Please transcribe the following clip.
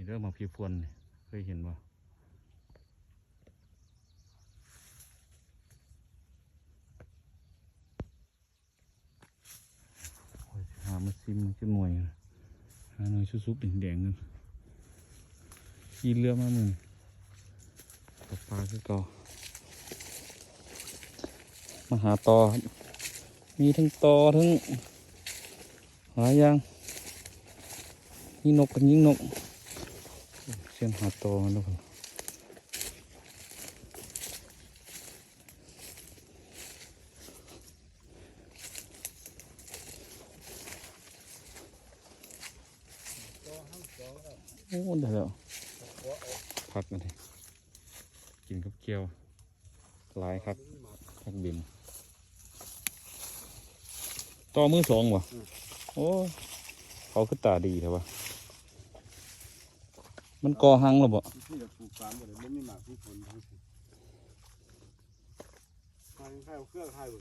เรื่องมาพีฟวนเคยเห็นบ่หามาซิมจะหน่วยหาหน่วยซุบๆแดงๆนั่นขี่เรือมาเหมือนตกปลาคือเก่ามาหาตอครับมีทั้งตอทั้งหลายอย่างมีนกกับยิงนกเส้นหาตอมันด้วยโอ้ได้แล้วพักกันเลยกินกับเกี๊ยวหลายครับพักบินต่อมือสองวะโอ้เขาคือตาดีแต่ว่ามันกอหังหรอบ่ที่จะปลูกฟาร์มบ่ได้บ่มีหมากมีผลทั้งสิ้นใครเอาเครื่องใครบ่